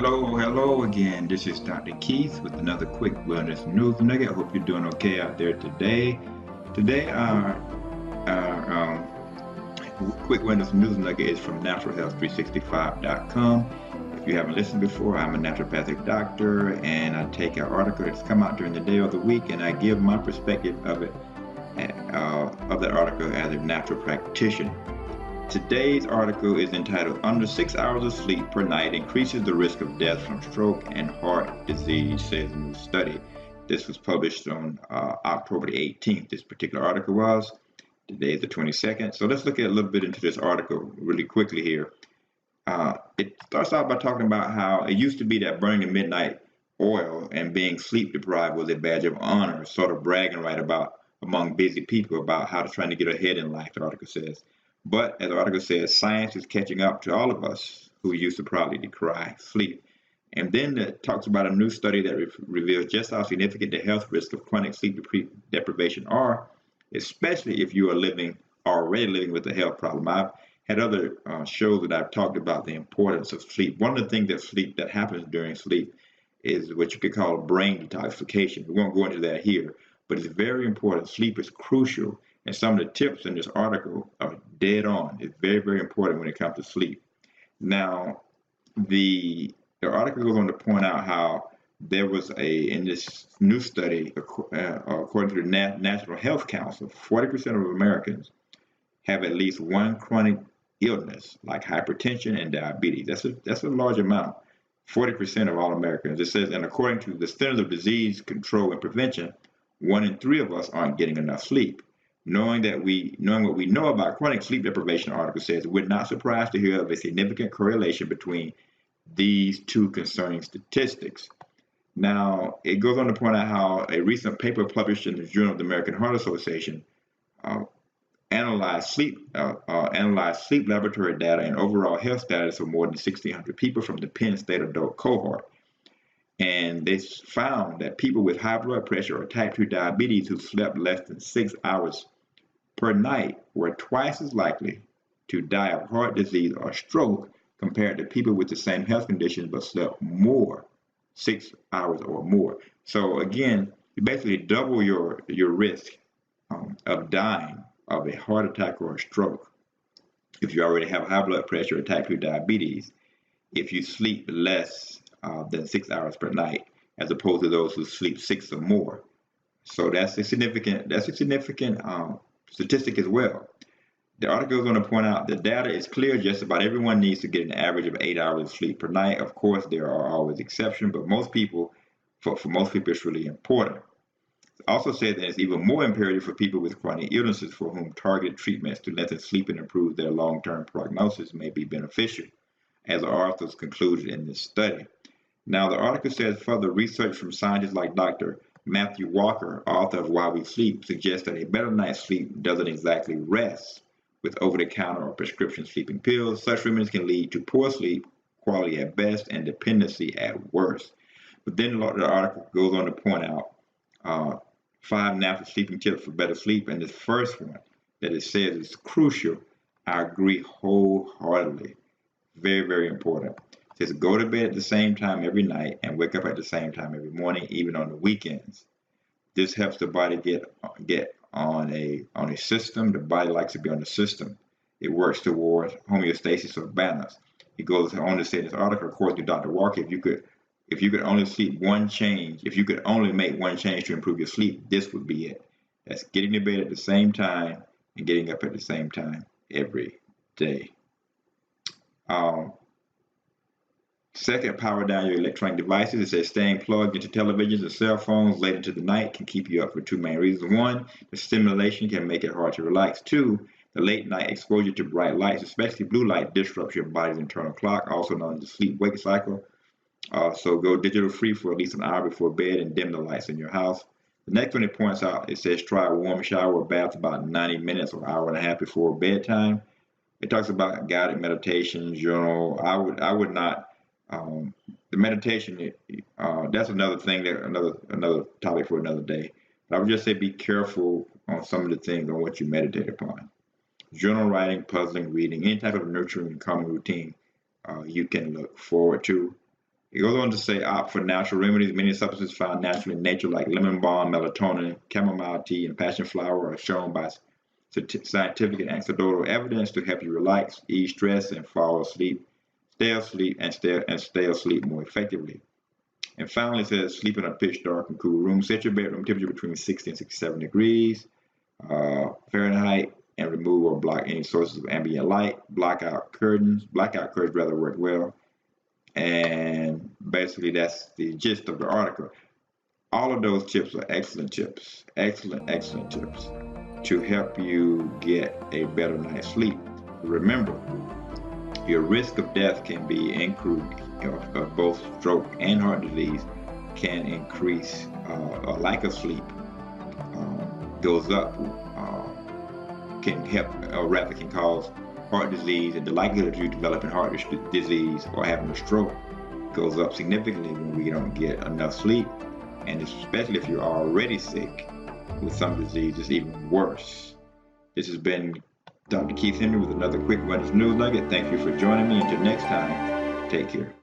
Hello again. This is Dr. Keith with another quick wellness news nugget. I hope you're doing okay out there today. Today, our quick wellness news nugget is from naturalhealth365.com. If you haven't listened before, I'm a naturopathic doctor, and I take an article that's come out during the day or the week, and I give my perspective of it, of that article as a natural practitioner. Today's article is entitled Under 6 Hours of Sleep per Night Increases the Risk of Death from Stroke and Heart Disease, says a new study. This was published on October the 18th. This particular article was. Today is the 22nd. So let's look at a little bit into this article really quickly here. It starts out by talking about how it used to be that burning the midnight oil and being sleep deprived was a badge of honor, sort of bragging right about among busy people about how to trying to get ahead in life, the article says. But as the article says, science is catching up to all of us who used to proudly decry sleep. And then it talks about a new study that reveals just how significant the health risks of chronic sleep deprivation are, especially if you are already living with a health problem. I've had other shows that I've talked about the importance of sleep. One of the things that happens during sleep is what you could call brain detoxification. We won't go into that here, but it's very important. Sleep is crucial, and some of the tips in this article are dead on. It's very, very important when it comes to sleep. Now, the article goes on to point out how there was in this new study, according to the National Health Council, 40% of Americans have at least one chronic illness like hypertension and diabetes. That's a large amount. 40% of all Americans. It says, and according to the Centers of Disease Control and Prevention, 1 in 3 of us aren't getting enough sleep. Knowing what we know about chronic sleep deprivation, the article says, we're not surprised to hear of a significant correlation between these two concerning statistics. Now, it goes on to point out how a recent paper published in the Journal of the American Heart Association analyzed sleep laboratory data and overall health status of more than 1,600 people from the Penn State adult cohort. And they found that people with high blood pressure or type 2 diabetes who slept less than 6 hours per night were twice as likely to die of heart disease or stroke compared to people with the same health conditions but slept more, 6 hours or more. So again, you basically double your risk of dying of a heart attack or a stroke if you already have high blood pressure or type 2 diabetes if you sleep less than 6 hours per night, as opposed to those who sleep 6 or more. So that's a significant statistic as well. The article goes on to point out the data is clear. Just about everyone needs to get an average of 8 hours of sleep per night. Of course, there are always exceptions, but for most people, it's really important. It also says that it's even more imperative for people with chronic illnesses for whom targeted treatments to lengthen sleep and improve their long-term prognosis may be beneficial, as the authors concluded in this study. Now, the article says further research from scientists like Dr. Matthew Walker, author of Why We Sleep, suggests that a better night's sleep doesn't exactly rest with over-the-counter or prescription sleeping pills. Such remedies can lead to poor sleep quality at best and dependency at worst. But then the article goes on to point out 5 natural sleeping tips for better sleep, and this first one that it says is crucial. I agree wholeheartedly. Very, very important. It says go to bed at the same time every night and wake up at the same time every morning, even on the weekends. This helps the body get on a system. The body likes to be on the system. It works towards homeostasis or balance. It goes on to say in this article, according to Dr. Walker, if you could only make one change to improve your sleep, this would be it. That's getting to bed at the same time and getting up at the same time every day. Second, power down your electronic devices. It says staying plugged into televisions and cell phones late into the night can keep you up for 2 main reasons. 1, the stimulation can make it hard to relax. 2, the late night exposure to bright lights, especially blue light, disrupts your body's internal clock, also known as the sleep-wake cycle. So go digital free for at least an hour before bed and dim the lights in your house. The next one it points out, it says try a warm shower or bath about 90 minutes or hour and a half before bedtime. It talks about guided meditation, journal. I would not. The meditation, that's another thing, another topic for another day. But I would just say be careful on some of the things on what you meditate upon. Journal writing, puzzling, reading, any type of nurturing and calming routine you can look forward to. It goes on to say opt for natural remedies. Many substances found naturally in nature, like lemon balm, melatonin, chamomile tea, and passion flower, are shown by scientific and anecdotal evidence to help you relax, ease stress, and fall asleep, stay asleep, and stay asleep more effectively. And finally, it says sleep in a pitch dark and cool room. Set your bedroom temperature between 60 and 67 degrees Fahrenheit, and remove or block any sources of ambient light. Blackout curtains rather work well. And basically, that's the gist of the article. All of those tips are excellent tips, excellent tips to help you get a better night's sleep. Remember, your risk of death can be increased, of both stroke and heart disease can increase. A lack of sleep goes up, can help, or rather can cause heart disease, and the likelihood of you developing heart disease or having a stroke goes up significantly when we don't get enough sleep. And especially if you're already sick with some disease, it's even worse. This has been Dr. Keith Henry with another quick Wellness News Nugget. Thank you for joining me. Until next time, take care.